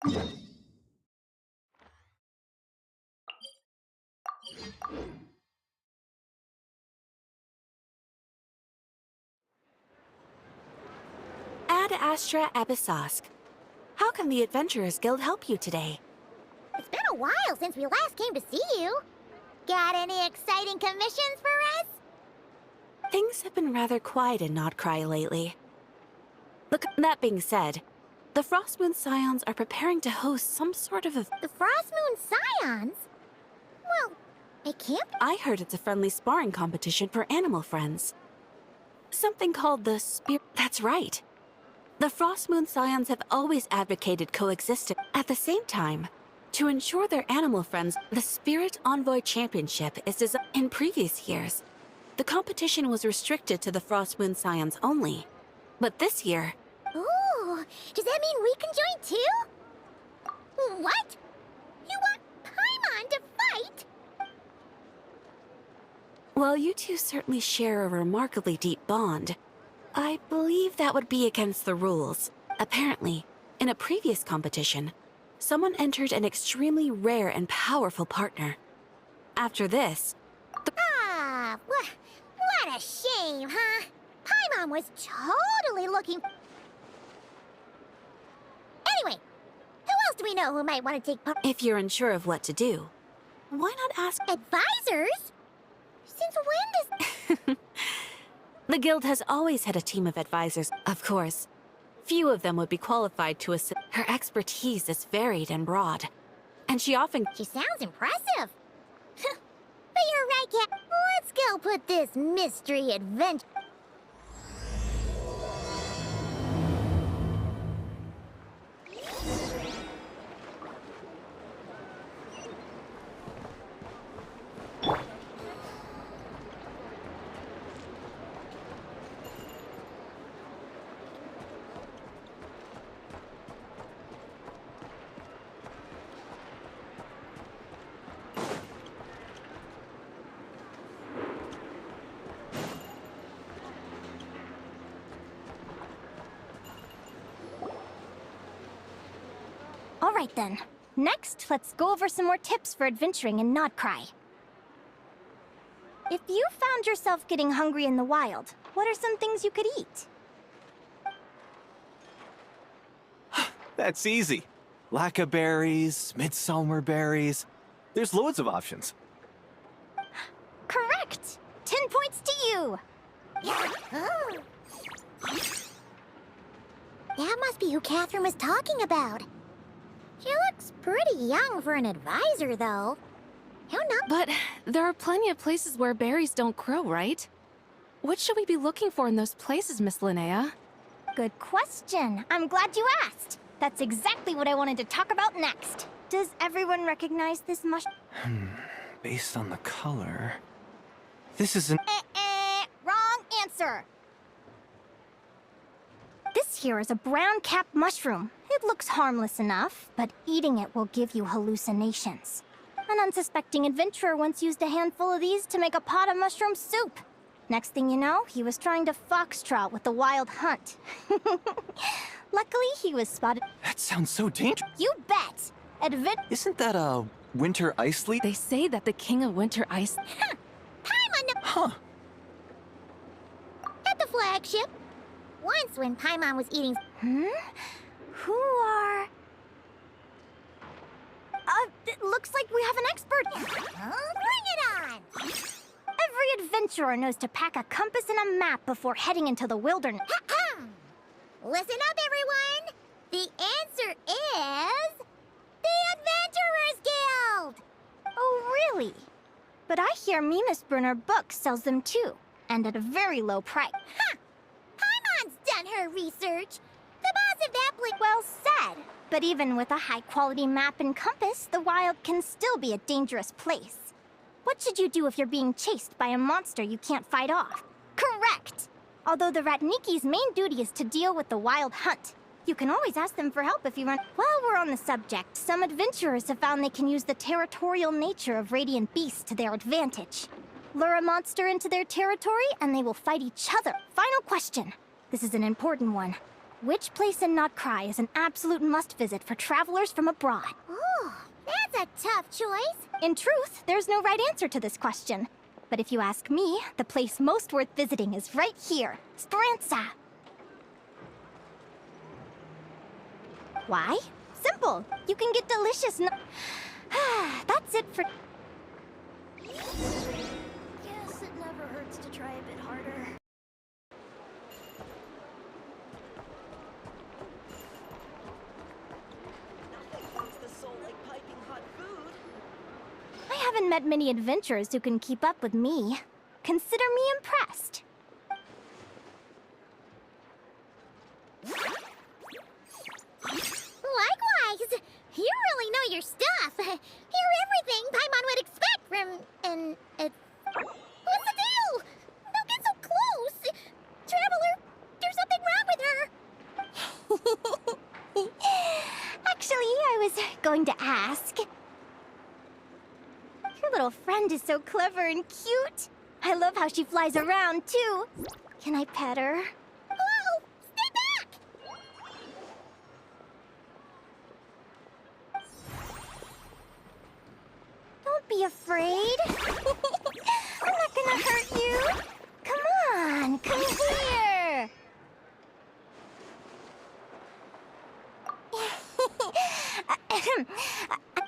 Ad Astra Episosk. How can the Adventurers Guild help you today? It's been a while since we last came to see you. Got any exciting commissions for us? Things have been rather quiet in Nodcry lately. Look, that being said, the Frostmoon Scions are preparing to host some sort of a... The Frostmoon Scions? Well, it can't be. I heard it's a friendly sparring competition for animal friends. Something called the Spirit... That's right. The Frostmoon Scions have always advocated coexistence. At the same time, to ensure their animal friends, the Spirit Envoy Championship is designed. In previous years, the competition was restricted to the Frostmoon Scions only. But this year... Ooh, does that mean we can join too? What? You want Paimon to fight? While you two certainly share a remarkably deep bond, I believe that would be against the rules. Apparently, in a previous competition, someone entered an extremely rare and powerful partner. After this... What a shame, huh? Paimon was totally looking... Anyway, who else do we know who might want to take part? If you're unsure of what to do, why not ask... Advisors? Since when does... The Guild has always had a team of advisors. Of course, few of them would be qualified to assist. Her expertise is varied and broad, and she often... She sounds impressive. But you're right, Cat. Let's go put this mystery adventure... All right then. Next, let's go over some more tips for adventuring in Nodcry. If you found yourself getting hungry in the wild, what are some things you could eat? That's easy. Lacca berries, midsummer berries. There's loads of options. Correct! 10 points to you! That must be who Catherine was talking about. She looks pretty young for an advisor, though. Who knows? But there are plenty of places where berries don't grow, right? What should we be looking for in those places, Miss Linnea? Good question. I'm glad you asked. That's exactly what I wanted to talk about next. Does everyone recognize this mushroom? Based on the color... This isn't... Wrong answer! This here is a brown-capped mushroom. It looks harmless enough, but eating it will give you hallucinations. An unsuspecting adventurer once used a handful of these to make a pot of mushroom soup. Next thing you know, he was trying to foxtrot with the wild hunt. Luckily, he was spotted. That sounds so dangerous. You bet! Isn't that a winter ice leaf? They say that the King of Winter Ice... Paimon! Huh. At the flagship. Once when Paimon was eating... Who are... it looks like we have an expert. Bring it on! Every adventurer knows to pack a compass and a map before heading into the wilderness. Listen up, everyone! The answer is... the Adventurers Guild! Oh, really? But I hear Mimasbrunner Books sells them too, and at a very low price. Paimon's done her research. The boss of that place... Well said. But even with a high-quality map and compass, the wild can still be a dangerous place. What should you do if you're being chased by a monster you can't fight off? Correct! Although the Ratniki's main duty is to deal with the wild hunt. You can always ask them for help if you run... While we're on the subject, some adventurers have found they can use the territorial nature of radiant beasts to their advantage. Lure a monster into their territory, and they will fight each other. Final question. This is an important one. Which place in Notcry is an absolute must-visit for travelers from abroad? Oh, that's a tough choice. In truth, there's no right answer to this question. But if you ask me, the place most worth visiting is right here, Speranza. Why? Simple. You can get delicious That's it for... Guess it never hurts to try a bit harder. I haven't met many adventurers who can keep up with me. Consider me impressed. Likewise! You really know your stuff. You're everything Paimon would expect from what's the deal? Don't get so close! Traveler, there's something wrong with her! Actually, I was going to ask. Your little friend is so clever and cute. I love how she flies around, too. Can I pet her? Whoa! Stay back! Don't be afraid. I'm not gonna hurt you. Come on, come here.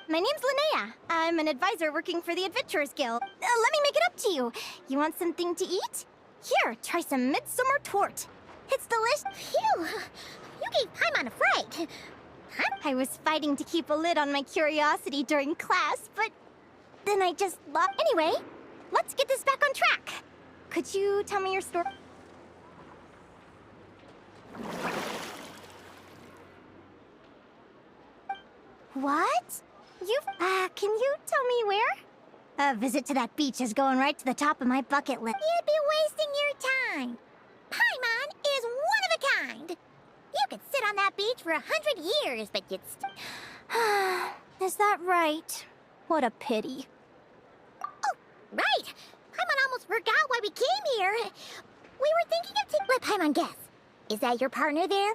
My name's Linnea. I'm an advisor working for the Adventurers Guild. Let me make it up to you. You want something to eat? Here, try some midsummer tort. It's delicious. Phew! You gave Paimon a fright. I was fighting to keep a lid on my curiosity during class, but then I just lost. Anyway, let's get this back on track. Could you tell me your story? What? Can you tell me where? A visit to that beach is going right to the top of my bucket list. You'd be wasting your time. Paimon is one of a kind. You could sit on that beach for 100 years, but you'd Is that right? What a pity. Oh, right! Paimon almost forgot why we came here. We were thinking of Let Paimon guess. Is that your partner there?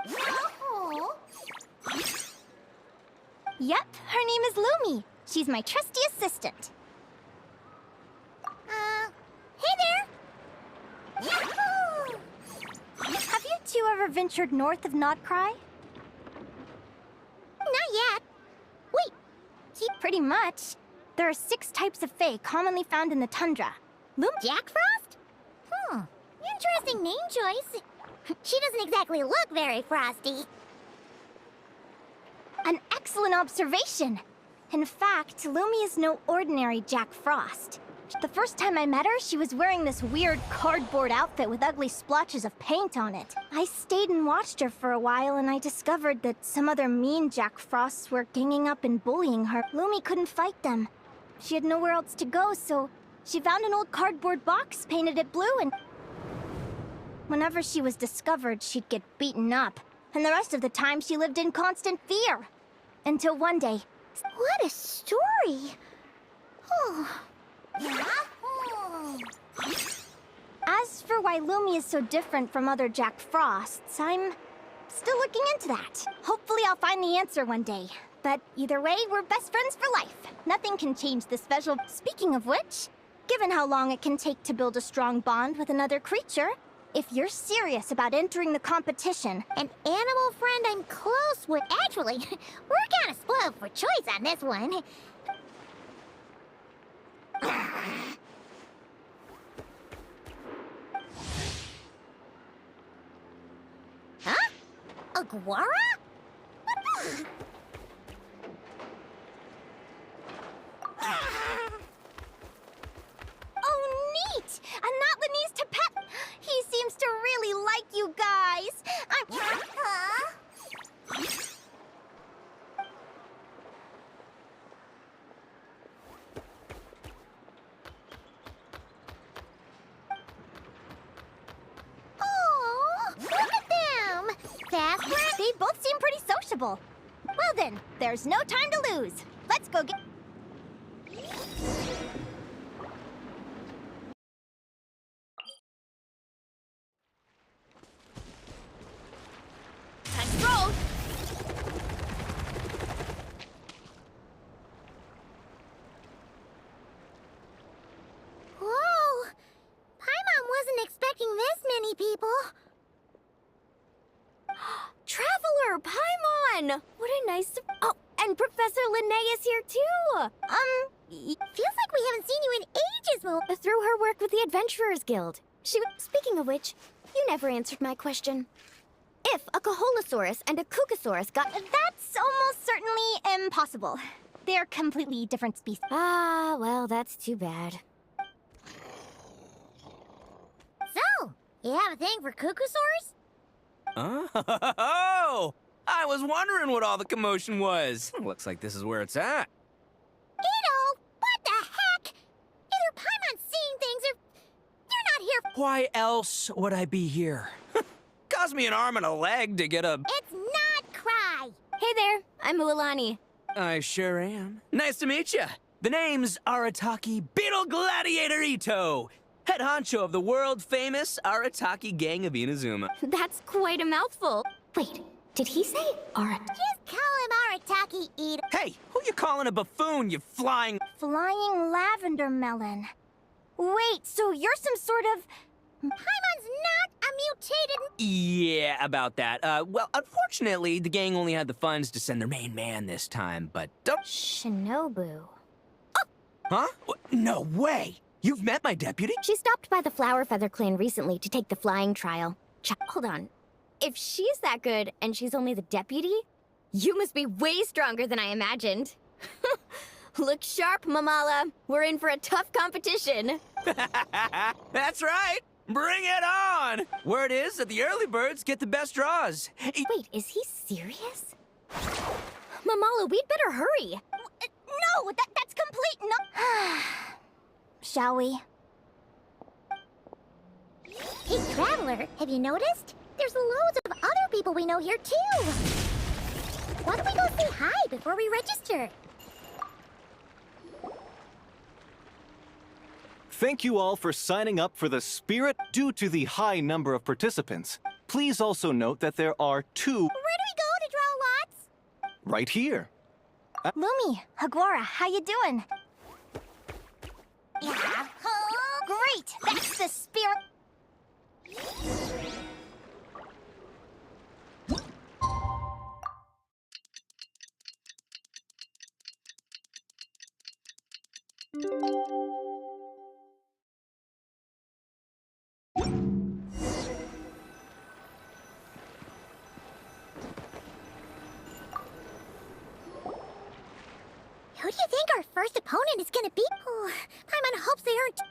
Oh. Yep, her name is Lumi. She's my trusty assistant. Hey there! Yahoo! Have you two ever ventured north of Notcry? Not yet. Wait, Pretty much. There are 6 types of fae commonly found in the tundra. Jack Frost? Interesting name choice. She doesn't exactly look very frosty. An excellent observation. In fact, Lumi is no ordinary Jack Frost. The first time I met her, she was wearing this weird cardboard outfit with ugly splotches of paint on it. I stayed and watched her for a while, and I discovered that some other mean Jack Frosts were ganging up and bullying her. Lumi couldn't fight them. She had nowhere else to go, so she found an old cardboard box, painted it blue, and whenever she was discovered, she'd get beaten up. And the rest of the time, she lived in constant fear. Until one day... What a story! Oh. As for why Lumi is so different from other Jack Frosts, I'm still looking into that. Hopefully I'll find the answer one day. But either way, we're best friends for life. Nothing can change the special... Speaking of which, given how long it can take to build a strong bond with another creature, if you're serious about entering the competition... An animal friend I'm close with... Actually, we're kind of spoiled for choice on this one. Huh? A guara? Oh, neat! A Notlanese to pet... He seems to really like you guys. Oh, look at them! Fast work? They both seem pretty sociable. Well then, there's no time to lose. Let's go get... fun! What a nice... Oh, and Professor Linnea is here too! Feels like we haven't seen you in ages, Mo. Through her work with the Adventurers Guild. Speaking of which, you never answered my question. If a Caholosaurus and a Kookasaurus got... That's almost certainly impossible. They're completely different species. Ah, well, that's too bad. So, you have a thing for Kookasaurs? Oh! I was wondering what all the commotion was. Looks like this is where it's at. Ito, what the heck? Either Paimon's seeing things or you're not here. Why else would I be here? Cost me an arm and a leg to get a... It's not Cry. Hey there, I'm Mualani. I sure am. Nice to meet you. The name's Arataki Beetle Gladiator Ito, head honcho of the world-famous Arataki gang of Inazuma. That's quite a mouthful. Wait, did he say Arat? Just call him Arataki Ito. Hey, who you calling a buffoon, you flying... Flying lavender melon. Wait, so you're some sort of... Paimon's not a mutated... Yeah, about that. Well, unfortunately, the gang only had the funds to send their main man this time, but don't... Shinobu. Huh? No way! You've met my deputy? She stopped by the Flower Feather clan recently to take the flying trial. Hold on. If she's that good and she's only the deputy, you must be way stronger than I imagined. Look sharp, Mamala. We're in for a tough competition. That's right! Bring it on! Word is that the early birds get the best draws. Wait, is he serious? Mamala, we'd better hurry. No, that's complete no... Shall we? Hey, Traveler, have you noticed? There's loads of other people we know here, too. Why don't we go say hi before we register? Thank you all for signing up for the Spirit. Due to the high number of participants, please also note that there are 2 Where do we go to draw lots? right here. Lumi, Hagwara, how you doing? Yeah. Great! That's the spirit! Who do you think our first opponent is gonna be? Oh, Paimon hopes they aren't...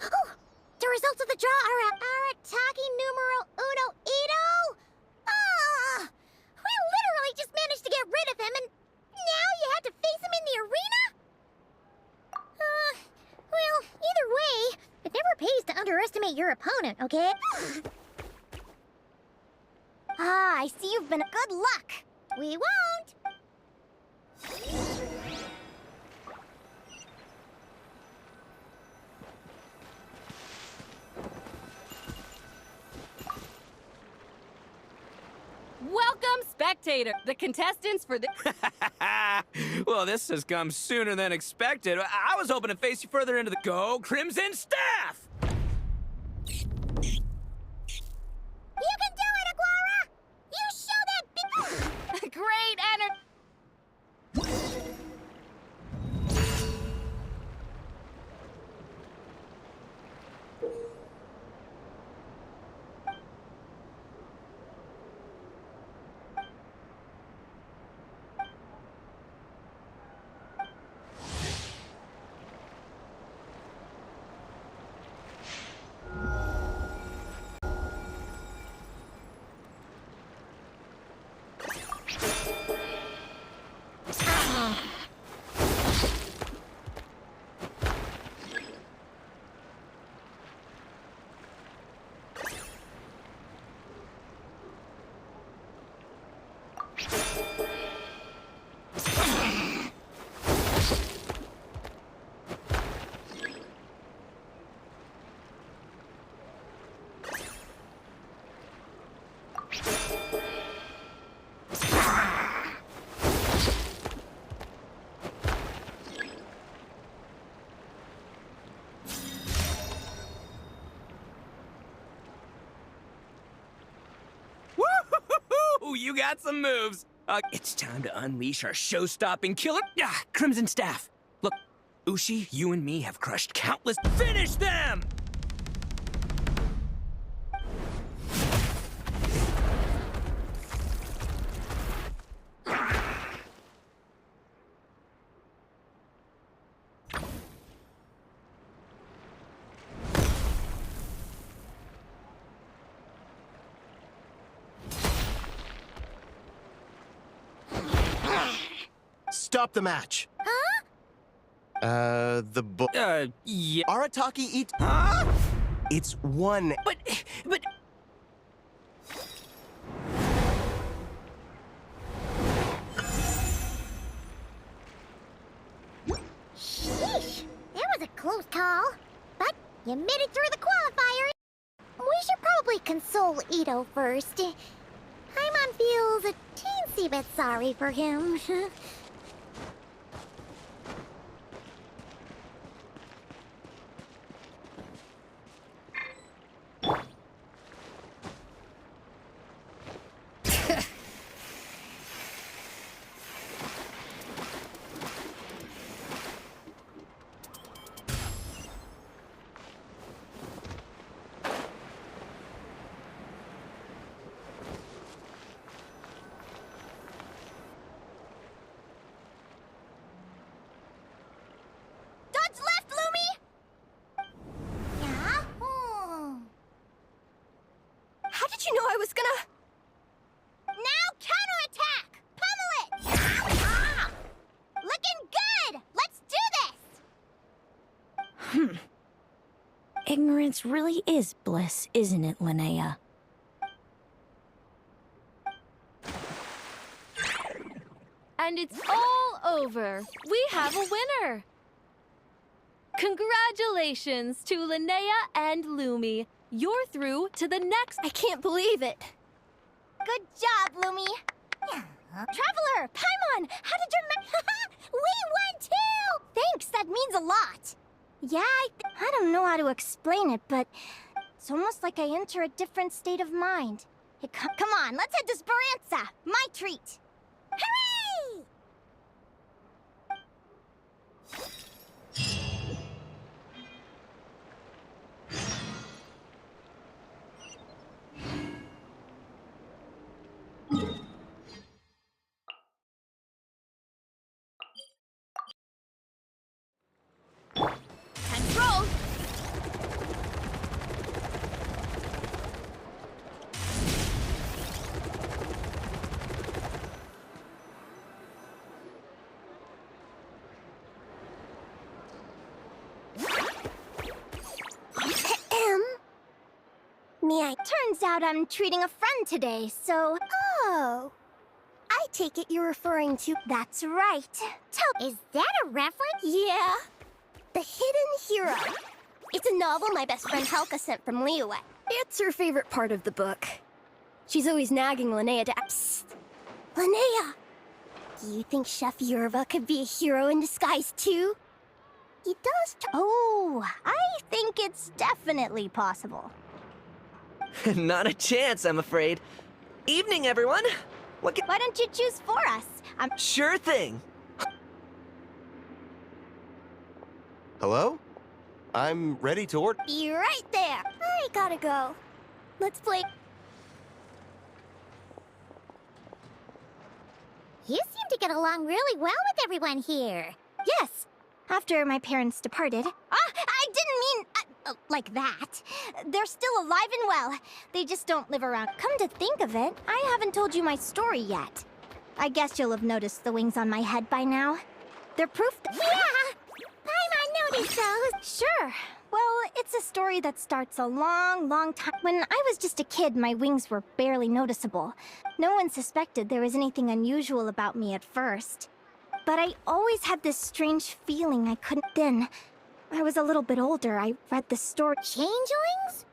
Oh, the results of the draw are Arataki numero uno Ito! Ah! We literally just managed to get rid of him and now you have to face him in the arena? Well, either way, it never pays to underestimate your opponent, okay? Ah, I see you've been... Good luck! We won't! Welcome, spectator. The contestants for the... Well, this has come sooner than expected. I was hoping to face you further into the... Go Crimson Staff! You can do it, Aguara! You show that Great energy. you got some moves. It's time to unleash our show-stopping killer... Crimson Staff. Look, Ushi, you and me have crushed countless... Finish them! Stop the match. Huh? Yeah. Arataki eat. Huh? It's one. But... Sheesh, that was a close call. But you made it through the qualifier. We should probably console Ito first. Paimon feels a teensy bit sorry for him. Dodge left, Lumi! Yeah? Oh. How did you know I was gonna... Now counterattack! Pummel it! Ah! Looking good! Let's do this! Ignorance really is bliss, isn't it, Linnea? And it's all over. We have a winner. Congratulations to Linnea and Lumi. You're through to the next... I can't believe it. Good job, Lumi. Traveler, Paimon, how did your we won too! Thanks, that means a lot. Yeah, I don't know how to explain it, but it's almost like I enter a different state of mind. Come on, let's head to Speranza, my treat. Hooray! Control! Turns out I'm treating a friend today, so... Oh. I take it you're referring to... That's right. Is that a reference? Yeah. The Hidden Hero. It's a novel my best friend Helka sent from Liyue. It's her favorite part of the book. She's always nagging Linnea to... Psst. Linnea! Do you think Chef Yerva could be a hero in disguise, too? He does... Oh, I think it's definitely possible. Not a chance, I'm afraid. Evening, everyone. Why don't you choose for us? Sure thing. Hello? I'm ready to order. Be right there. I gotta go. Let's play... You seem to get along really well with everyone here. Yes. After my parents departed... I didn't mean... like that. They're still alive and well. They just don't live around. Come to think of it, I haven't told you my story yet. I guess you'll have noticed the wings on my head by now. They're proof that... Yeah! Paimon noticed those. Sure. Well, it's a story that starts a long, long time. When I was just a kid, my wings were barely noticeable. No one suspected there was anything unusual about me at first. But I always had this strange feeling I couldn't... Then... I was a little bit older, I read the story... Changelings?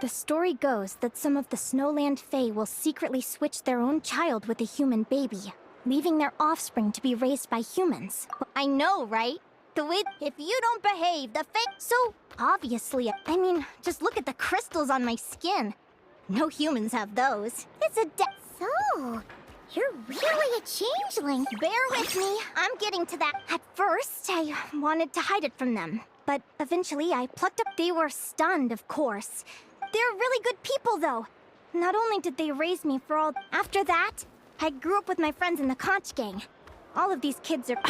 The story goes that some of the Snowland Fae will secretly switch their own child with a human baby, leaving their offspring to be raised by humans. I know, right? The way... If you don't behave, the Fae... So, obviously, I mean, just look at the crystals on my skin. No humans have those. It's a So, you're really a changeling. Bear with me. I'm getting to that. At first, I wanted to hide it from them. But eventually, I plucked up. They were stunned, of course. They're really good people, though. Not only did they raise me for all... After that, I grew up with my friends in the conch gang. All of these kids are...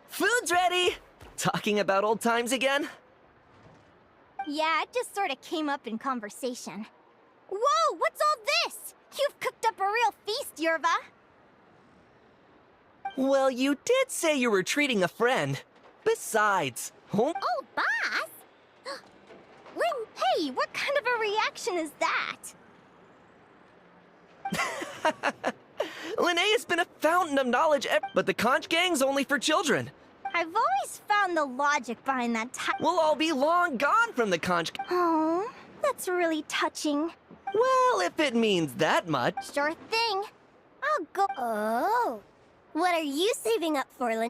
Food's ready! Talking about old times again? Yeah, it just sort of came up in conversation. Whoa, what's all this? You've cooked up a real feast, Yerva. Well, you did say you were treating a friend. Besides, Oh, boss! Hey, what kind of a reaction is that? Linnea's been a fountain of knowledge, but the conch gang's only for children. I've always found the logic behind that We'll all be long gone from the conch. Oh, that's really touching. Well, if it means that much. Sure thing. I'll go. Oh, what are you saving up for, Lin?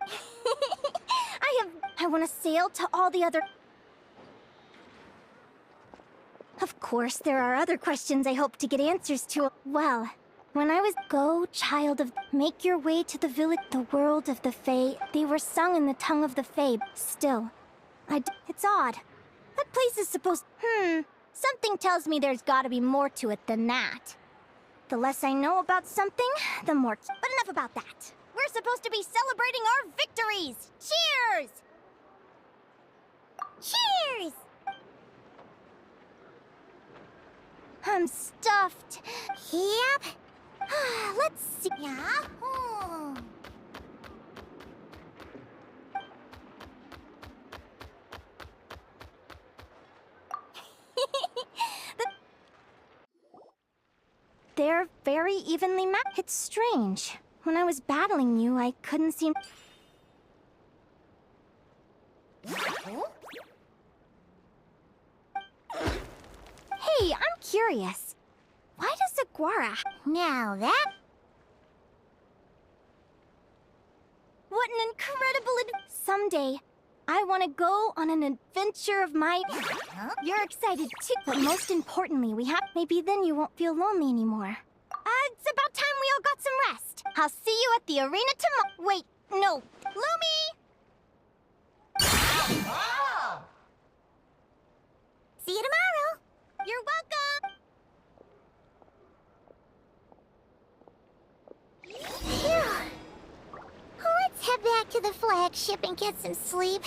I want to sail to all the other... Of course, there are other questions I hope to get answers to. Well, when I was... Go, child of... Make your way to the village, the world of the Fae. They were sung in the tongue of the Fae. Still, it's odd. That place is supposed... Something tells me there's gotta be more to it than that. The less I know about something, the more... But enough about that. We're supposed to be celebrating our victories! Cheers! Cheers! I'm stuffed. Yep. Let's see. Yeah. Oh. They're very evenly matched. It's strange. When I was battling you, I couldn't seem... Hey, I'm curious. Why does Aguara... Now that... What an incredible... Someday, I want to go on an adventure of my... You're excited too, but most importantly, we have... Maybe then you won't feel lonely anymore. It's about time we all got some rest. I'll see you at the arena tomorrow. Wait, no. Lumi! See you tomorrow. You're welcome! Phew. Let's head back to the flagship and get some sleep.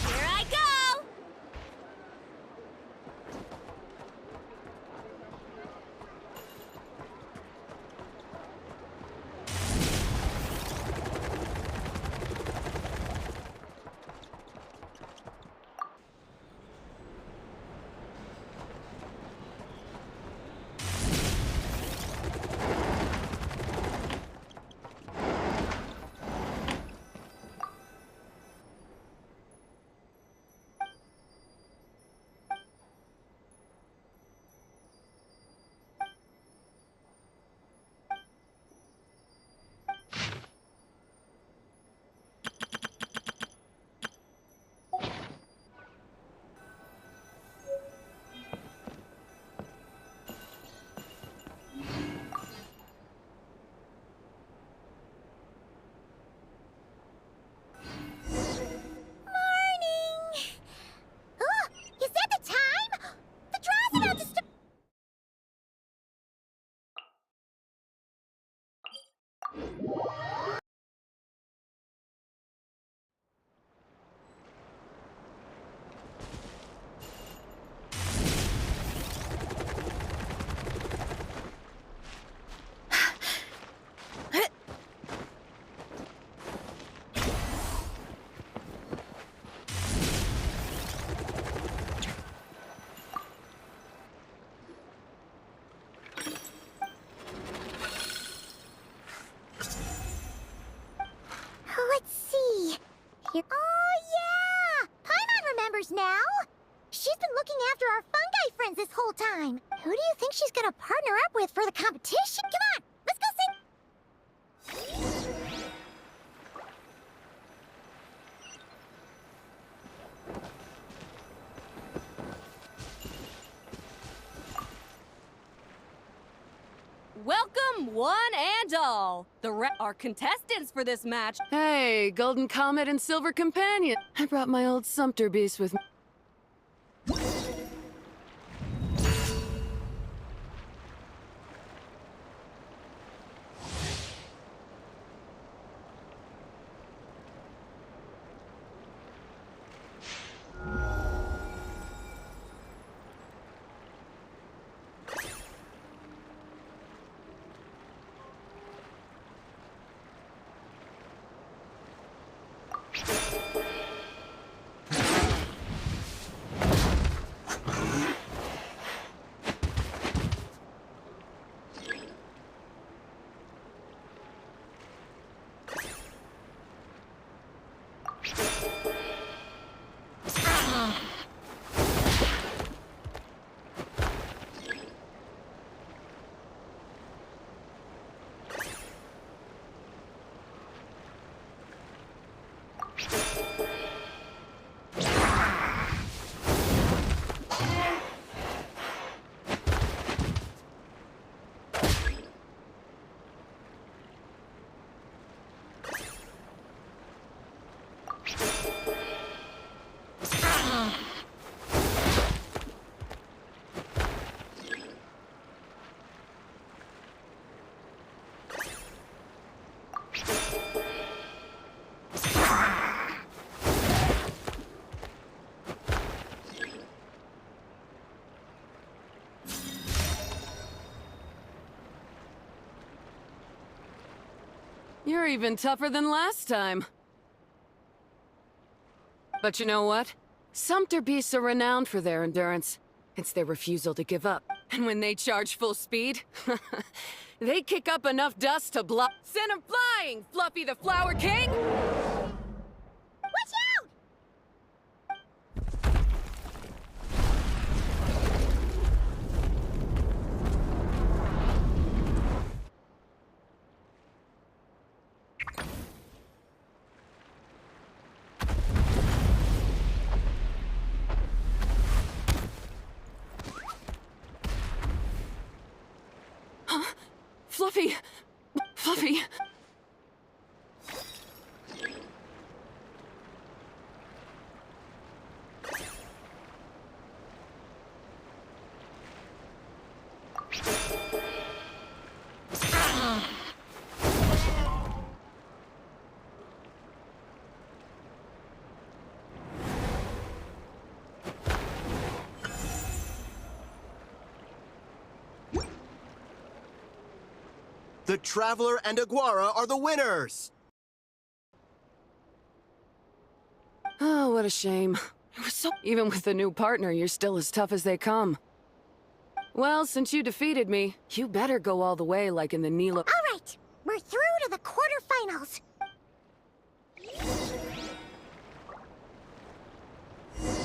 Here I go! whole time. Who do you think she's gonna partner up with for the competition? Come on, let's go see. Welcome, one and all. Are contestants for this match. Hey, Golden Comet and Silver Companion. I brought my old Sumpter Beast with me. You're even tougher than last time. But you know what? Sumpter Beasts are renowned for their endurance. It's their refusal to give up. And when they charge full speed, they kick up enough dust to block. Send 'em flying, Fluffy the Flower King! Watch out! Fluffy! Fluffy! The Traveler and Aguara are the winners! Oh, what a shame. It was so... Even with the new partner, you're still as tough as they come. Well, since you defeated me, you better go all the way like in the Nilo... All right, we're through to the quarterfinals.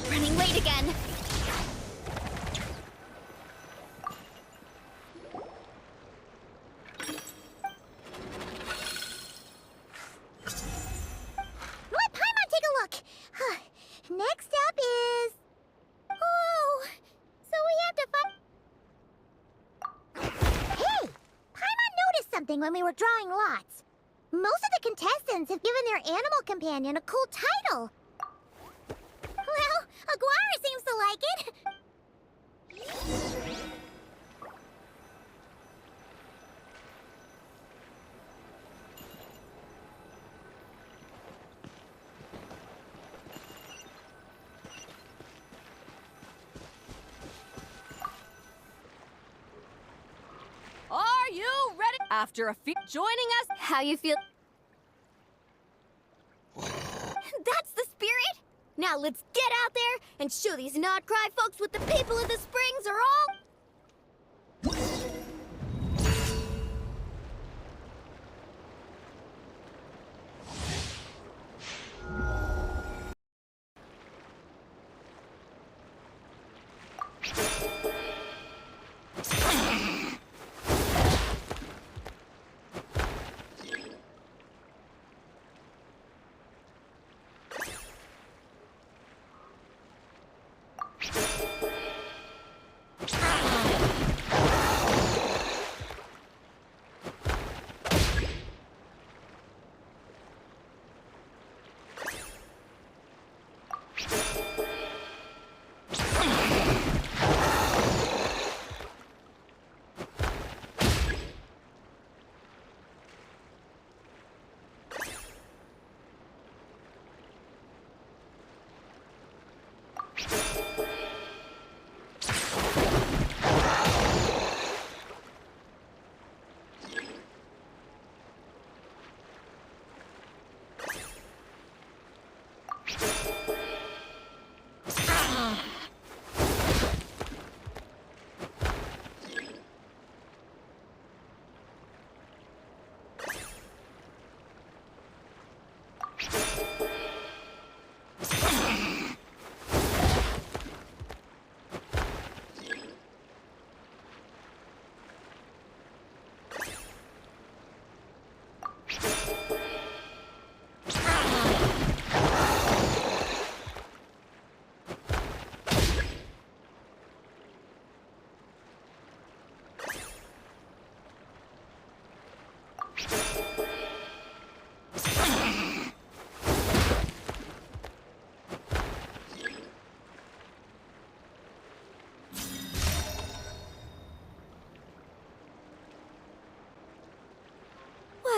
Running late again. Let Paimon take a look. Next up is... Oh, so we have to find... Hey! Paimon noticed something when we were drawing lots. Most of the contestants have given their animal companion a cool title. Well, Aguara seems to like it. Are you ready? After a few joining us, How you feel? That's the spirit? Now let's get out there and show these Nodcry folks what the people of the Springs are all...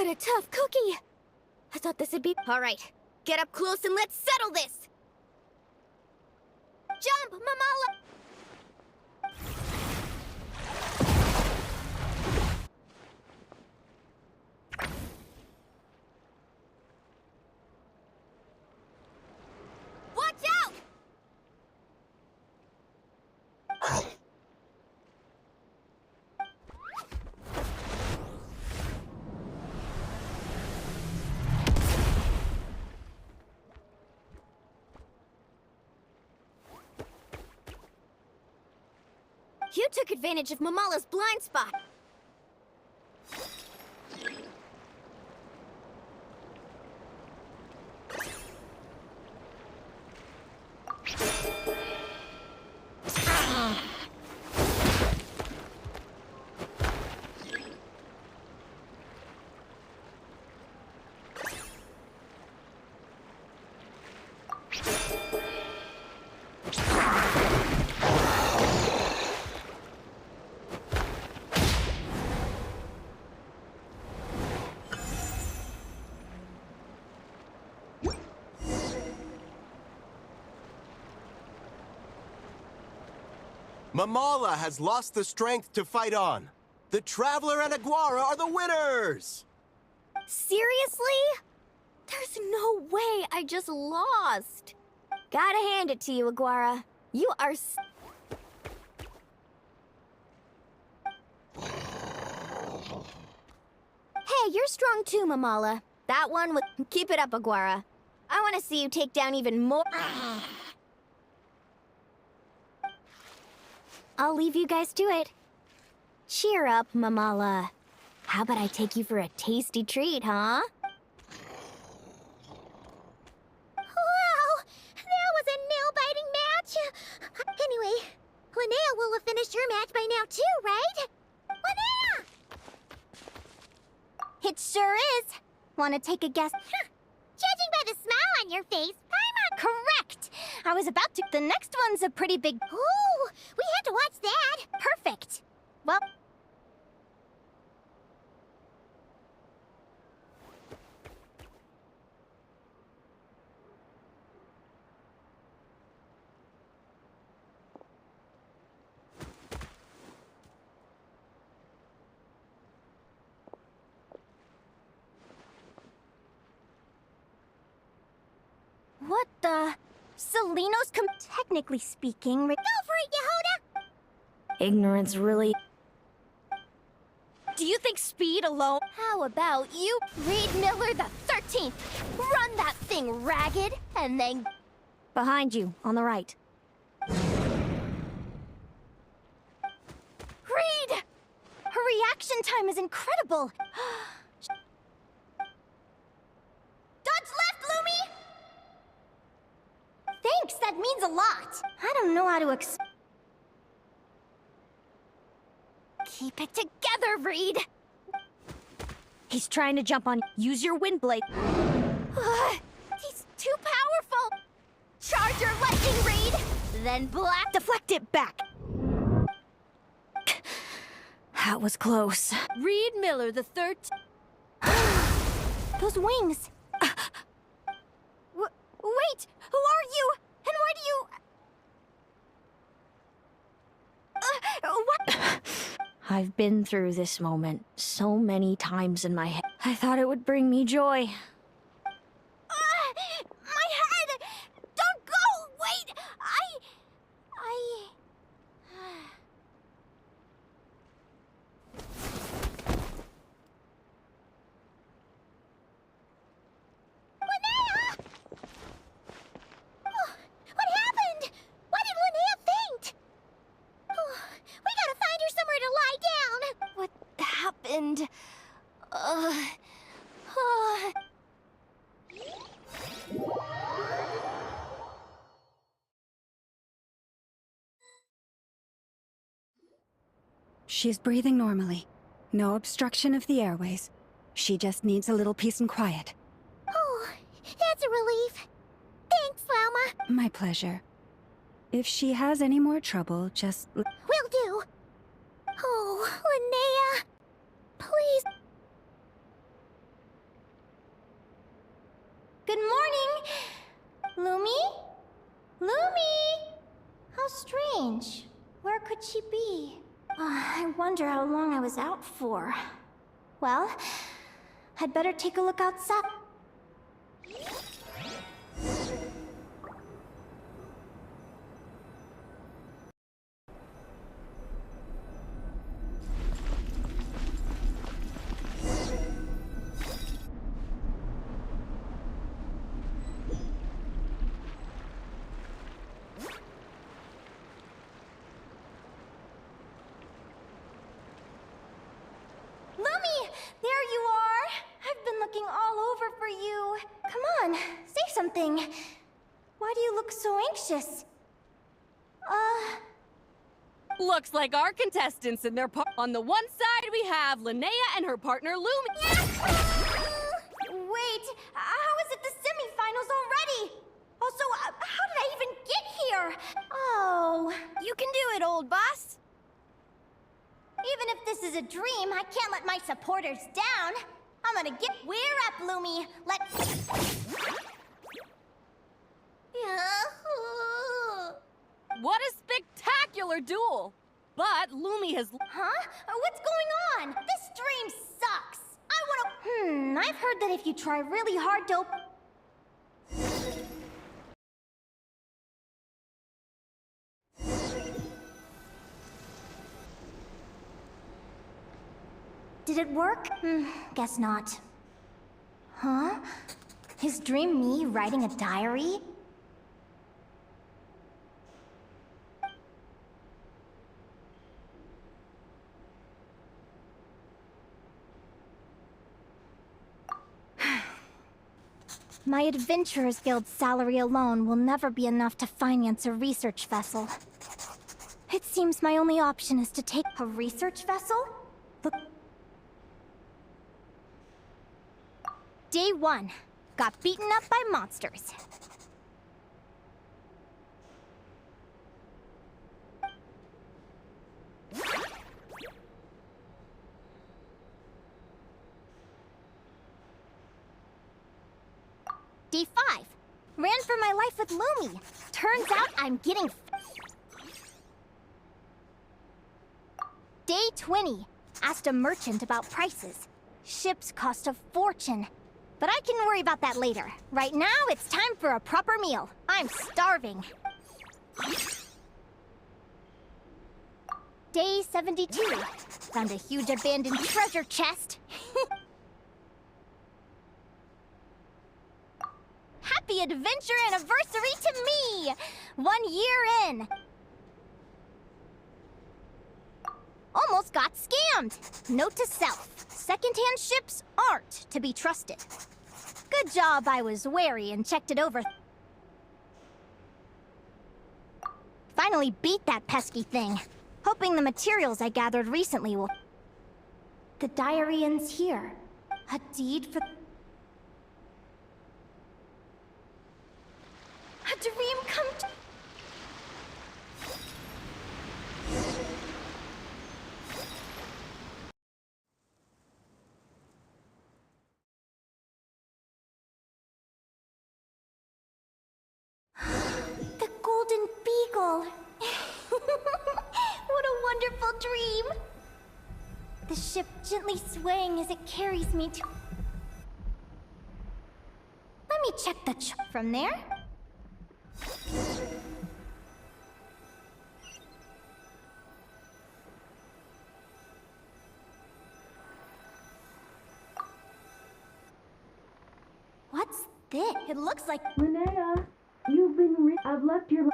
What a tough cookie! I thought this would be... All right, get up close and let's settle this! Jump, Mamala! Watch out! You took advantage of Mamala's blind spot. Mamala has lost the strength to fight on. The Traveler and Aguara are the winners! Seriously? There's no way I just lost. Gotta hand it to you, Aguara. You are Hey, you're strong too, Mamala. That one would... Keep it up, Aguara. I want to see you take down even more... I'll leave you guys to it. Cheer up, Mamala. How about I take you for a tasty treat, huh? Wow! That was a nail-biting match! Anyway, Linnea will have finished her match by now too, right? Linnea! It sure is. Want to take a guess? Judging by the smile on your face, I'm on... Correct! I was about to... The next one's a pretty big... Ooh, we have to watch that! Perfect. Well... What the... Selenos technically speaking... Go for it, Yehoda! Ignorance really... Do you think speed alone... How about you, Reed Miller the 13th! Run that thing ragged, and then... Behind you, on the right. Reed! Her reaction time is incredible! Dodge left, Lumi! Thanks, that means a lot! I don't know how to Keep it together, Reed! He's trying to jump on... Use your wind blade. He's too powerful! Charge your lightning, Reed! Then black... Deflect it back! That was close. Reed Miller the 13th. Those wings! Wait! Who are you? And why do you... What? I've been through this moment so many times in my head. I thought it would bring me joy. My head! Don't go! Wait! Linnea! Oh, what happened? Why did Linnea faint? Oh, we gotta find her somewhere to lie down. What happened? She's breathing normally. No obstruction of the airways. She just needs a little peace and quiet. Oh, that's a relief. Thanks, Loma. My pleasure. If she has any more trouble, just... Will do. Oh, Linnea. Please. strange. Where could she be? I wonder how long I was out for. Well, I'd better take a look outside. Lumi! There you are! I've been looking all over for you. Come on, say something. Why do you look so anxious? Looks like our contestants and their on the one side we have Linnea and her partner Lumi. Wait, how is it the semifinals already? Also, how did I even get here? Oh, You can do it, old boss. even if this is a dream, I can't let my supporters down. I'm gonna get... We're up, Lumi. What a spectacular duel! But Lumi has... Huh? What's going on? This dream sucks. I wanna... I've heard that if you try really hard to... Did it work? Guess not. Huh? Is Dream me writing a diary? My Adventurers Guild salary alone will never be enough to finance a research vessel. It seems my only option is to take a research vessel? Look. Day 1. Got beaten up by monsters. Day 5. Ran for my life with Lumi. Turns out I'm getting... Day 20. Asked a merchant about prices. Ships cost a fortune. But I can worry about that later. Right now, it's time for a proper meal. I'm starving. Day 72. Found a huge abandoned treasure chest. Happy adventure anniversary to me! 1 year in. Almost got scammed. Note to self. Secondhand ships aren't to be trusted. Good job I was wary and checked it over. Finally beat that pesky thing. Hoping the materials I gathered recently will... The diary ends here. A deed for... A dream come true. The Golden Beagle. What a wonderful dream. The ship gently swaying as it carries me to... Let me check the from there. What's this? It looks like... Linnea, you've been I've left your... Coming!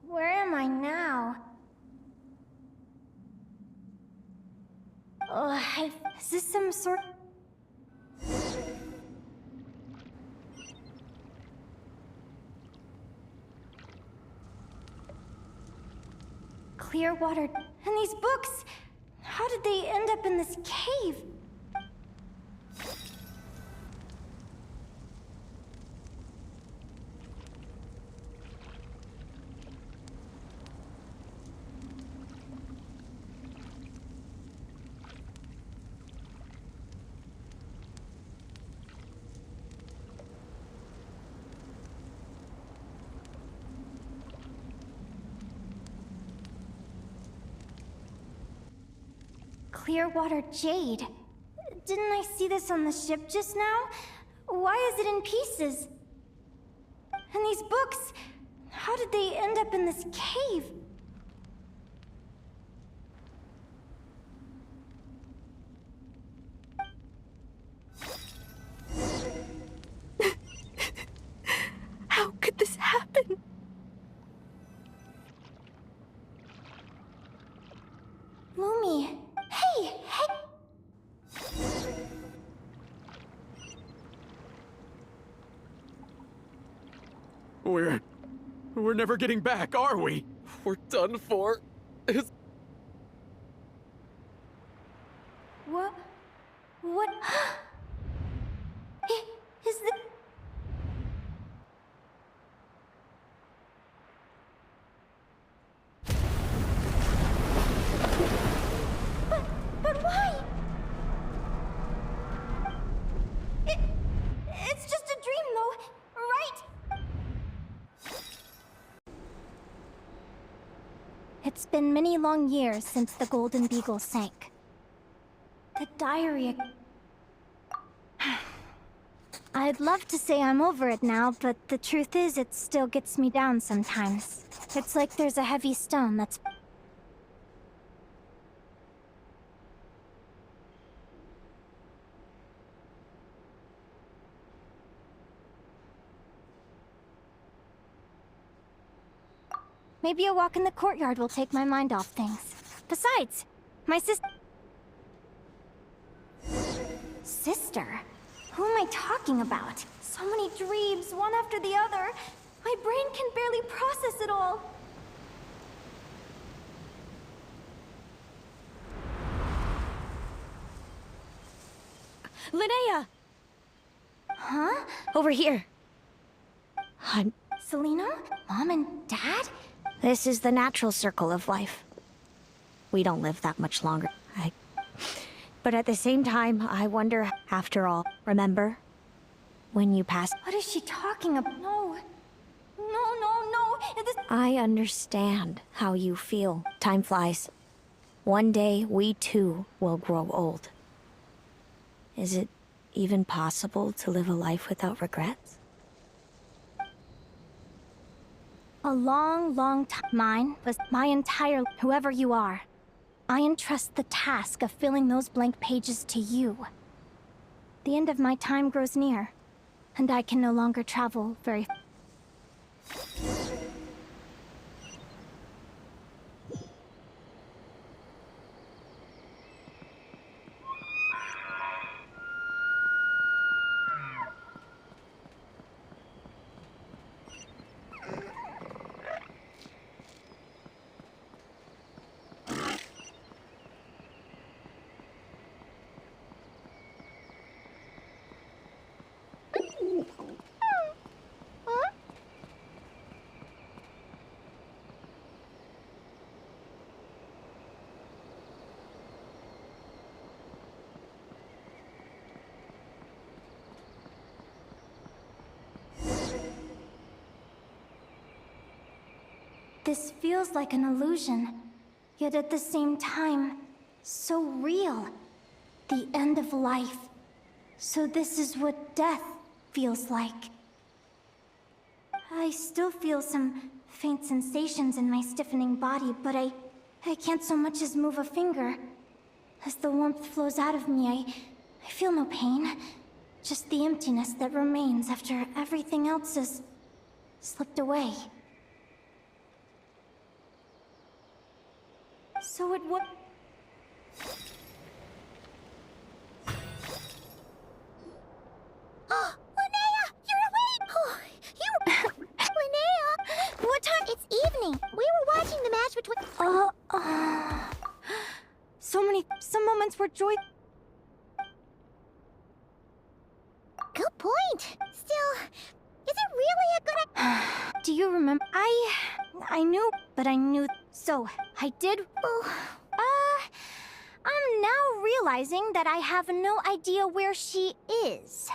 Where am I now? Is this some sort... Clear water. And these books! How did they end up in this cave? Clearwater jade. Didn't I see this on the ship just now? Why is it in pieces? And these books, how did they end up in this cave? How could this happen? Lumi. Hey! We're never getting back, are we? We're done for. What? Is the... But why? It's just a dream, though, right? It's been many long years since the Golden Beagle sank. The diary... I'd love to say I'm over it now, but the truth is it still gets me down sometimes. It's like there's a heavy stone that's... Maybe a walk in the courtyard will take my mind off things. Besides, my sister? Who am I talking about? So many dreams, one after the other. My brain can barely process it all. Linnea! Huh? Over here. Selena? Mom and Dad? This is the natural circle of life. We don't live that much longer. But at the same time, I wonder, after all, remember? When you passed... What is she talking about? No. I understand how you feel. Time flies. One day, we too will grow old. Is it even possible to live a life without regrets? A long time. Mine was my entire... Whoever you are, I entrust the task of filling those blank pages to you. The end of my time grows near, and I can no longer travel very... This feels like an illusion, yet at the same time, so real. The end of life. So this is what death feels like. I still feel some faint sensations in my stiffening body, but I can't so much as move a finger. As the warmth flows out of me, I feel no pain. Just the emptiness that remains after everything else has slipped away. So it would... Oh, Linnea! You're awake! Oh, Linnea! What time? It's evening. We were watching the match between... Some moments were joy... Good point. Still, is it really a good... Do you remember? I knew, but I knew... So, I did... I'm now realizing that I have no idea where she is.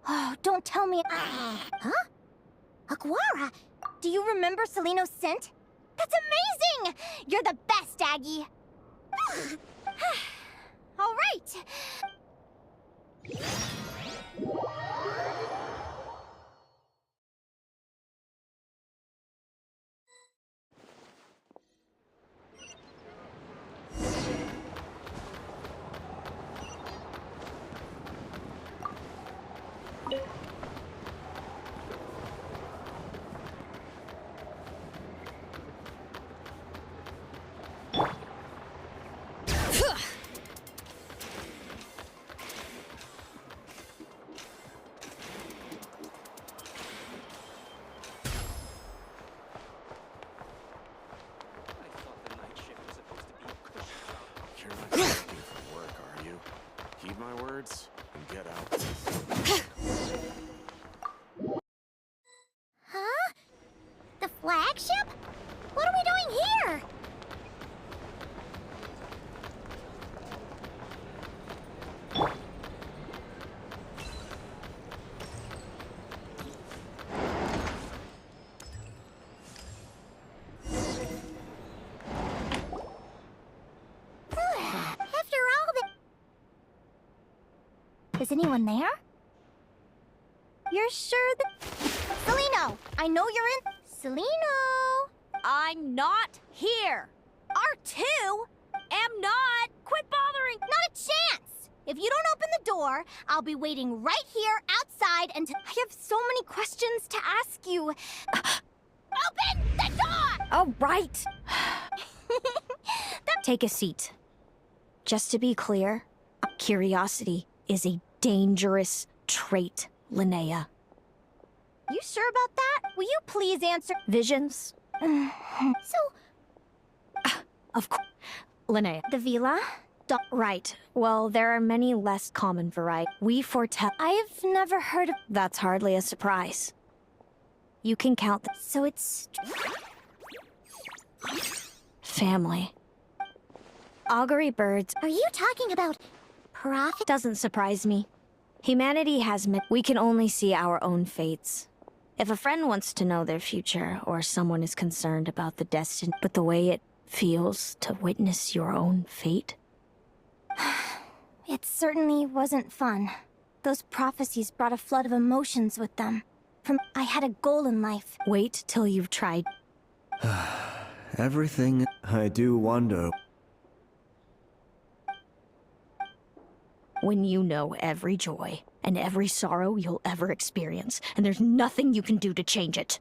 Oh, don't tell me... Huh? Aguara? Do you remember Seleno's scent? That's amazing! You're the best, Aggie! you. Heed my words and get out. Huh? The flagship? What are we doing here? After all the... Is anyone there? You're sure that... Celino! I know you're in... Celino! I'm not here. R2? Am not. Quit bothering. Not a chance! If you don't open the door, I'll be waiting right here outside until... I have so many questions to ask you. Open the door! All right. Take a seat. Just to be clear, curiosity is a dangerous trait, Linnea. You sure about that? Will you please answer? Visions? So... Of course. Linnea. The villa? Right. Well, there are many less common varieties. We foretell... I've never heard of... That's hardly a surprise. You can count them. So it's... Family. Augury birds... Are you talking about... profit? Doesn't surprise me. Humanity has... We can only see our own fates. If a friend wants to know their future, or someone is concerned about the destiny, but the way it feels to witness your own fate... It certainly wasn't fun. Those prophecies brought a flood of emotions with them. I had a goal in life. Wait till you've tried. Everything I do wonder. When you know every joy and every sorrow you'll ever experience, and there's nothing you can do to change it.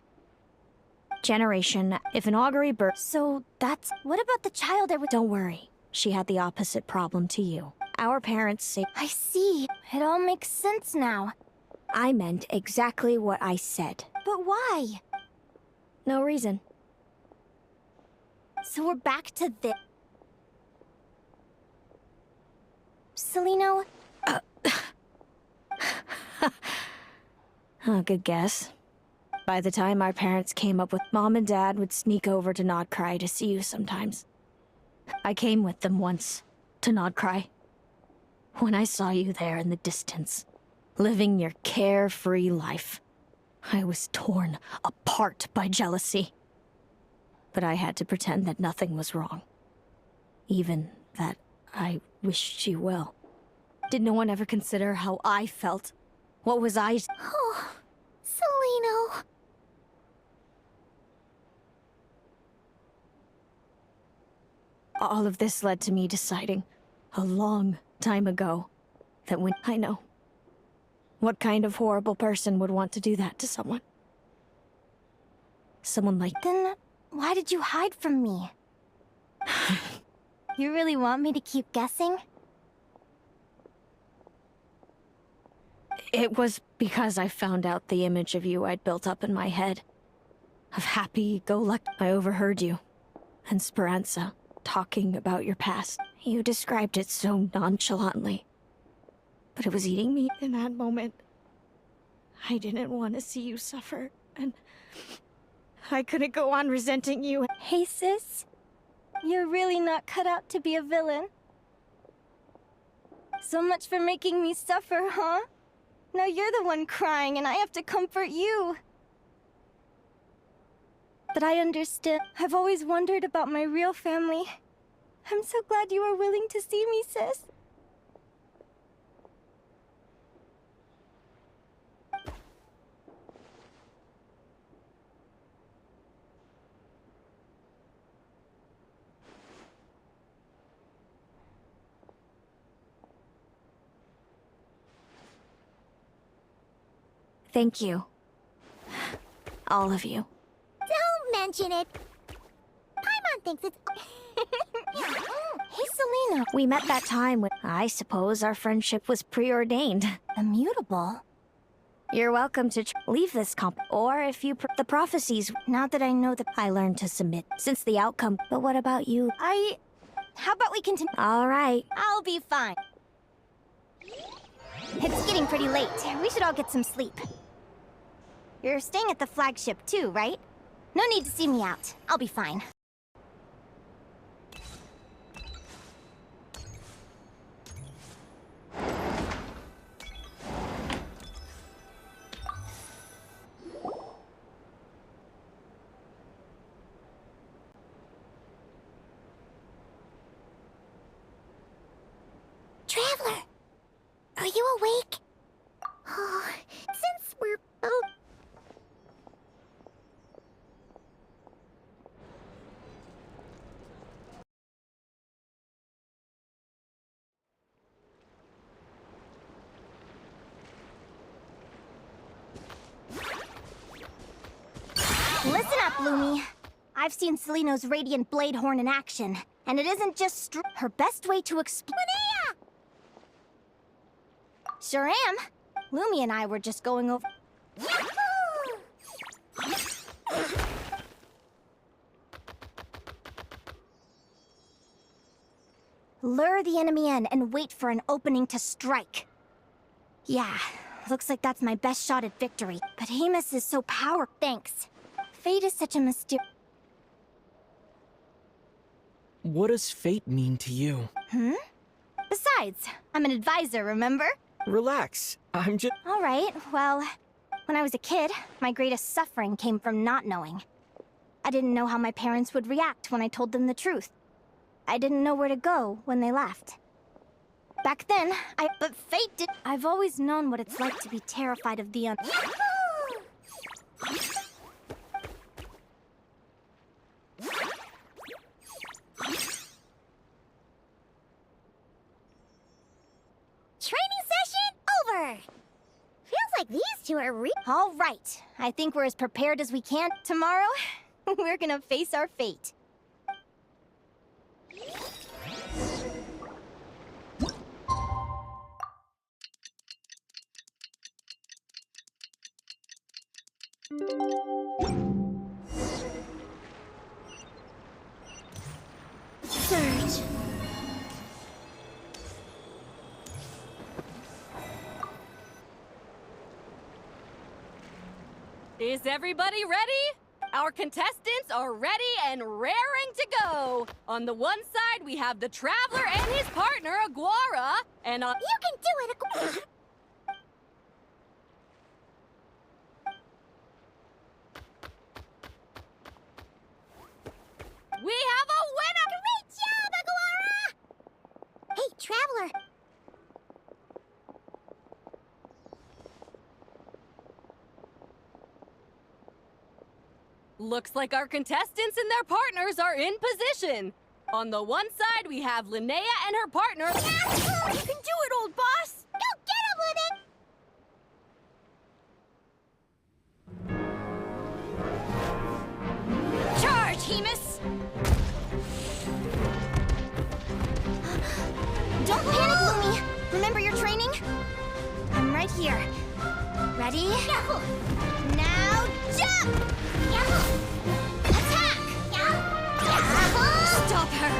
Generation, if an augury bird... So that's... What about the child I would... Don't worry. She had the opposite problem to you. Our parents say... I see. It all makes sense now. I meant exactly what I said. But why? No reason. So we're back to this. Celino? Oh, good guess. By the time our parents came up with... Mom and Dad would sneak over to Nodcry to see you sometimes. I came with them once, to Nodcry. When I saw you there in the distance, living your carefree life, I was torn apart by jealousy. But I had to pretend that nothing was wrong. Even that I wished you well. Did no one ever consider how I felt? What was I... Oh, Celino. All of this led to me deciding, a long time ago, that when... I know. What kind of horrible person would want to do that to someone? Someone like... Then, why did you hide from me? You really want me to keep guessing? It was because I found out the image of you I'd built up in my head. Of happy-go-lucky. I overheard you. And Speranza talking about your past. You described it so nonchalantly. But it was eating me in that moment. I didn't want to see you suffer, and I couldn't go on resenting you. Hey, sis. You're really not cut out to be a villain. So much for making me suffer, huh? Now you're the one crying, and I have to comfort you. But I understand. I've always wondered about my real family. I'm so glad you were willing to see me, sis. Thank you. All of you. Don't mention it. Paimon thinks it's... Hey, Celino. We met that time when I suppose our friendship was preordained. Immutable? You're welcome to leave this comp, or if you the prophecies. Now that I know that I learned to submit, since the outcome. But what about you? How about we continue? All right. I'll be fine. It's getting pretty late. We should all get some sleep. You're staying at the flagship too, right? No need to see me out. I'll be fine. Traveler! Are you awake? Oh, since we're both... Listen up, Lumi. I've seen Celino's Radiant Blade Horn in action, and it isn't just her best way to explain. Sure am. Lumi and I were just going over. Lure the enemy in and wait for an opening to strike. Yeah, looks like that's my best shot at victory. But Amos is so powerful. Thanks. Fate is such a mysterious... What does fate mean to you? Besides, I'm an advisor, remember? Relax. I'm just... All right, well, when I was a kid, my greatest suffering came from not knowing. I didn't know how my parents would react when I told them the truth. I didn't know where to go when they left. Back then, but fate did... I've always known what it's like to be terrified of the Training session over! Feels like these two are All right, I think we're as prepared as we can. Tomorrow, we're gonna face our fate. Surge. Is everybody ready? Our contestants are ready and raring to go. On the one side, we have the Traveler and his partner, Aguara, and on... You can do it, Aguara! We have a winner! Great job, Aguara! Hey, Traveler! Looks like our contestants and their partners are in position. On the one side, we have Linnea and her partner... You can do it, old boss! Go get him, Lemon! Charge, Hemus! Don't panic, Lumi! Remember your training? I'm right here. Ready? Now jump! Attack! Stop her!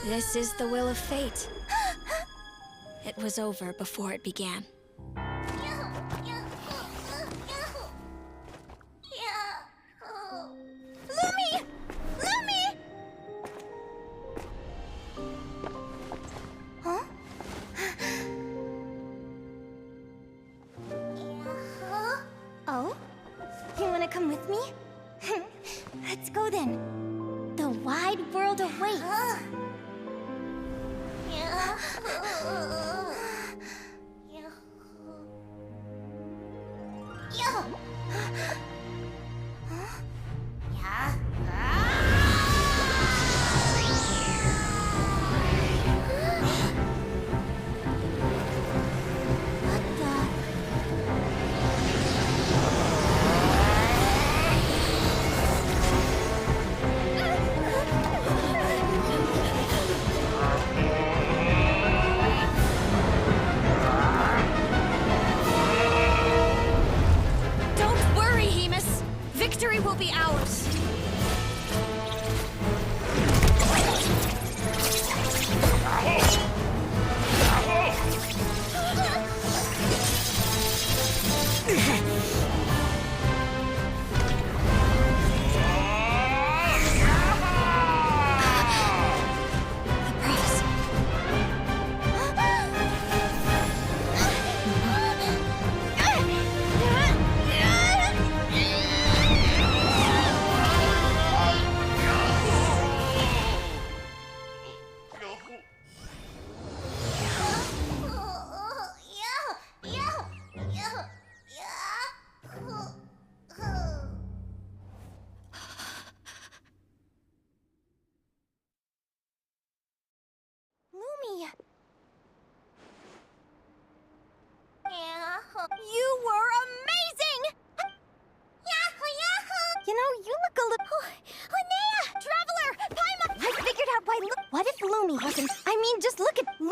This is the will of fate. It was over before it began. Lumi! Lumi! Huh? Oh? You wanna come with me? Let's go then. The wide world awaits.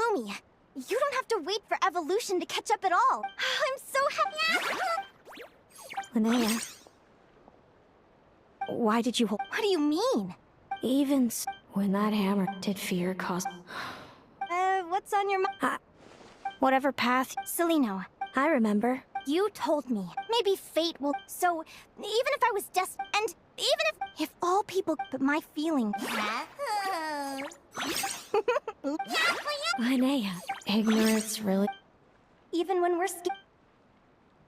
Lumi. You don't have to wait for evolution to catch up at all. I'm so happy. Linnea. Why did you hold... What do you mean? When that hammer did fear cause... What's on your mind? Whatever path... Celino. I remember. You told me. Maybe fate will... So, even if I was desperate... And even if all people... But my feeling... Linnea, ignorance really... Even when we're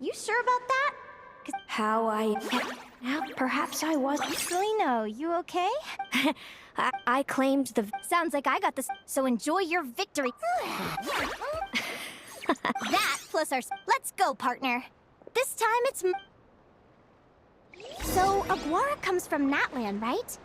You sure about that? How I... Now, perhaps I was... Celino, you okay? I claimed the... Sounds like I got this, so enjoy your victory. That plus our... Let's go, partner. This time it's... So, Aguara comes from Natland, right?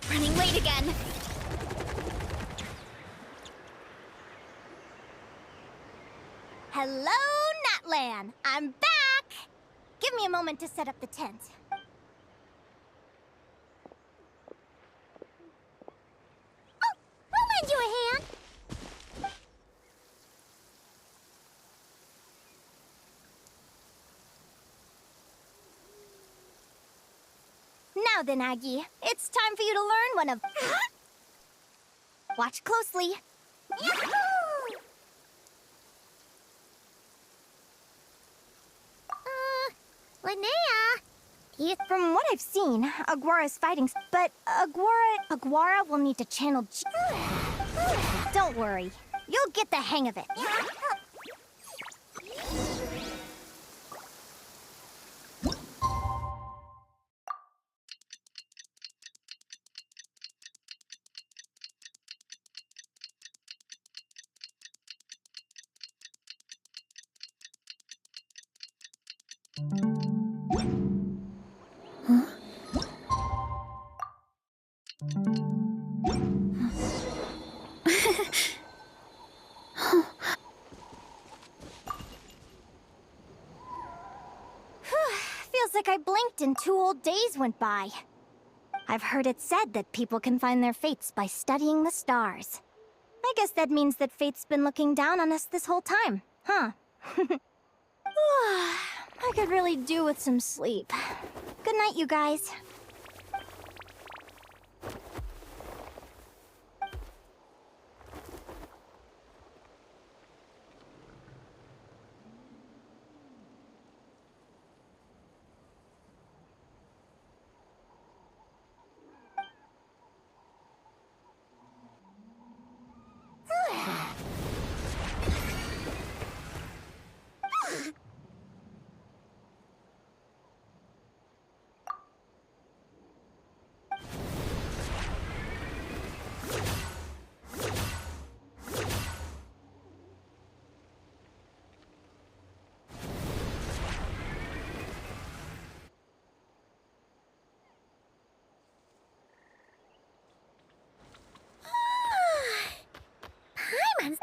Running late again. Hello, Natlan! I'm back! Give me a moment to set up the tent. Oh, I'll lend you a hand! Now then, Aggie, it's time for you to learn one of... Watch closely. Yahoo! Linnea? From what I've seen, Aguara's fighting, but Aguara will need to channel... Don't worry, you'll get the hang of it. Feels like I blinked and 2 whole days went by. I've heard it said that people can find their fates by studying the stars. I guess that means that fate's been looking down on us this whole time, huh? I could really do with some sleep. Good night, you guys.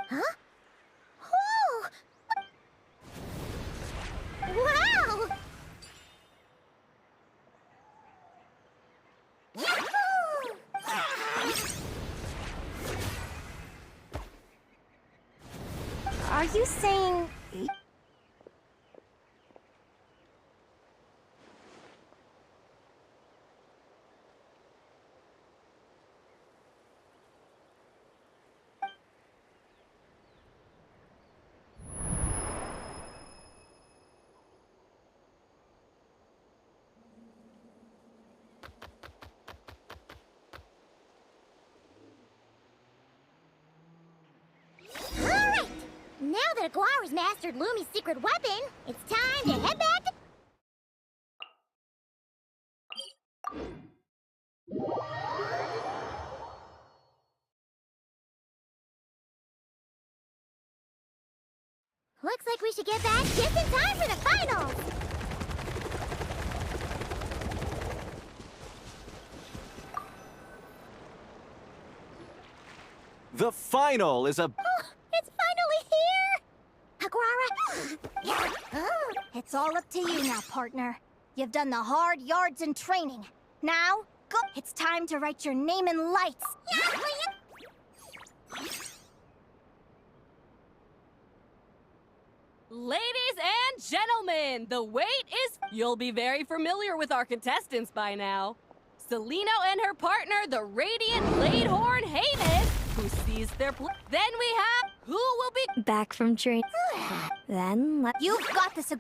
Huh? Whoa! Wow! Yahoo! Are you saying... Alright! Now that Aguara's mastered Lumi's secret weapon, it's time to head back to... Looks like we should get back just in time for the finals! The final is a... It's finally here! Aguara! It's all up to you now, partner. You've done the hard yards in training. Now, go! It's time to write your name in lights! Ladies and gentlemen, the wait is... You'll be very familiar with our contestants by now. Celino and her partner, the radiant Bladehorn Hades, who seized their Then we have... Who will be... Back from training. Then let... You've got this...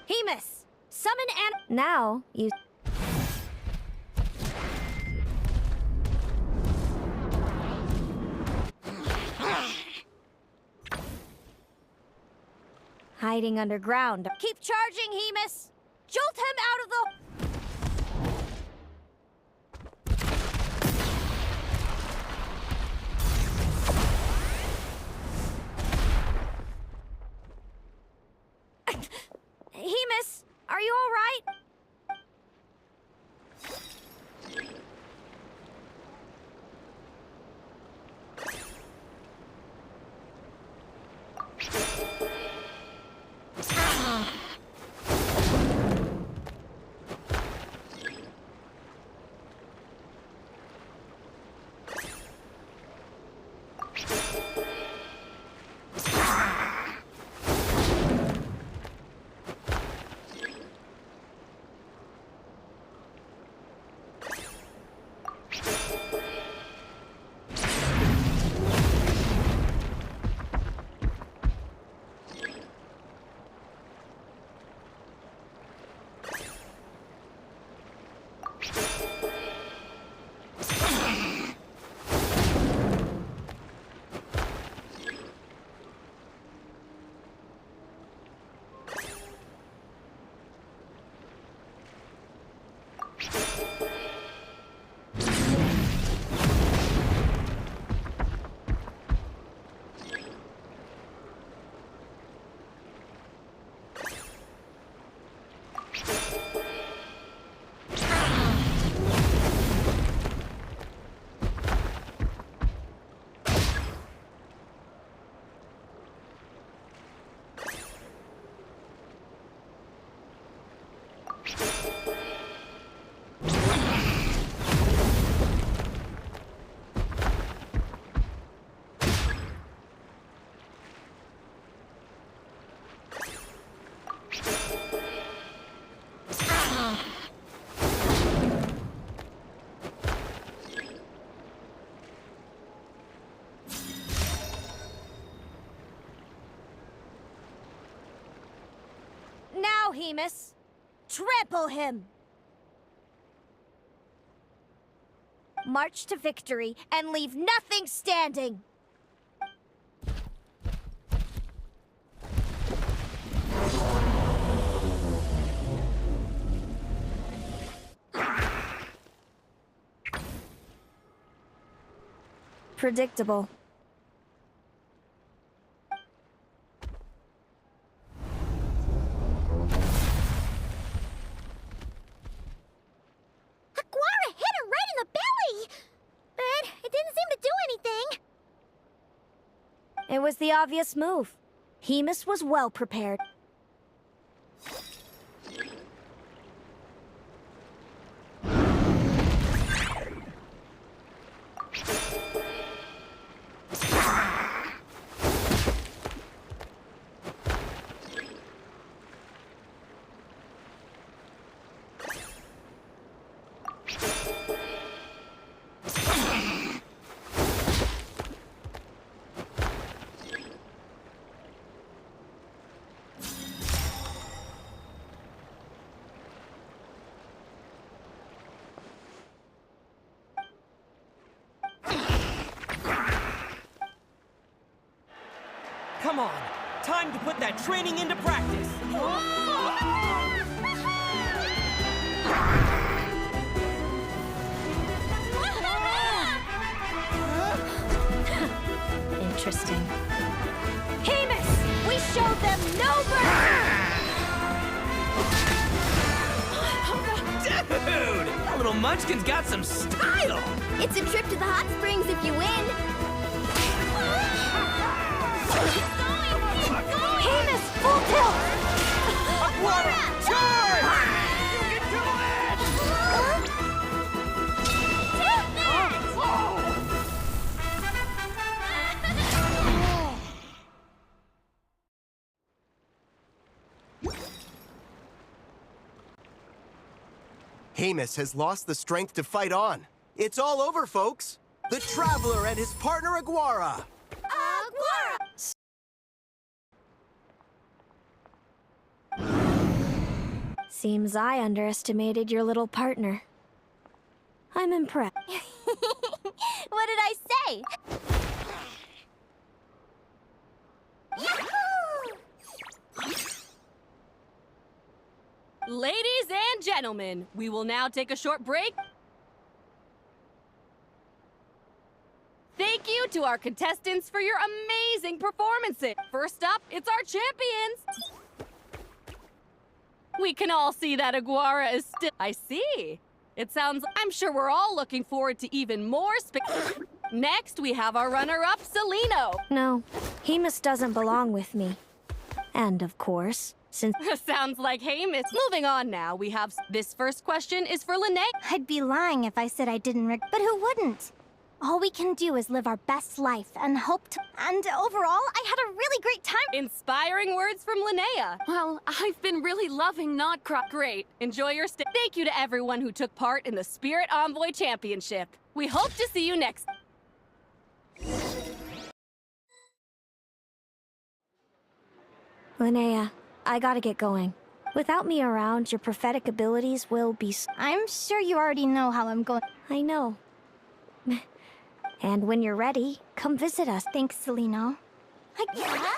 Hemus, summon an... Now, you... Hiding underground. Keep charging, Hemus! Jolt him out of the... Hemus, are you all right? Now, Hemus, trample him! March to victory and leave nothing standing! Predictable. It was the obvious move. Hemus was well prepared. Come on, time to put that training into practice. Interesting. Hamus! We showed them no mercy! Dude! That little munchkin's got some style! It's a trip to the hot springs if you win. Hamus, full tilt! Aquara, charge! You can do it! Hamus has lost the strength to fight on. It's all over, folks. The Traveler and his partner Aguara. Seems I underestimated your little partner. I'm impressed. What did I say? Ladies and gentlemen, we will now take a short break. Thank you to our contestants for your amazing performances. First up, it's our champions. We can all see that Aguara is still... I see. It sounds... I'm sure we're all looking forward to even more Next, we have our runner-up, Celino. No, Hamus doesn't belong with me. And of course, since... Sounds like Hamus. Moving on now, we have... This first question is for Linnea. I'd be lying if I said I didn't, but who wouldn't? All we can do is live our best life and hope to... And overall, I had a really great time. Inspiring words from Linnea. Well, I've been really loving Not Cry. Great. Enjoy your stay. Thank you to everyone who took part in the Spirit Envoy Championship. We hope to see you next. Linnea, I gotta get going. Without me around, your prophetic abilities will be... I'm sure you already know how I'm going. I know. And when you're ready, come visit us. Thanks, Celino. Yeah?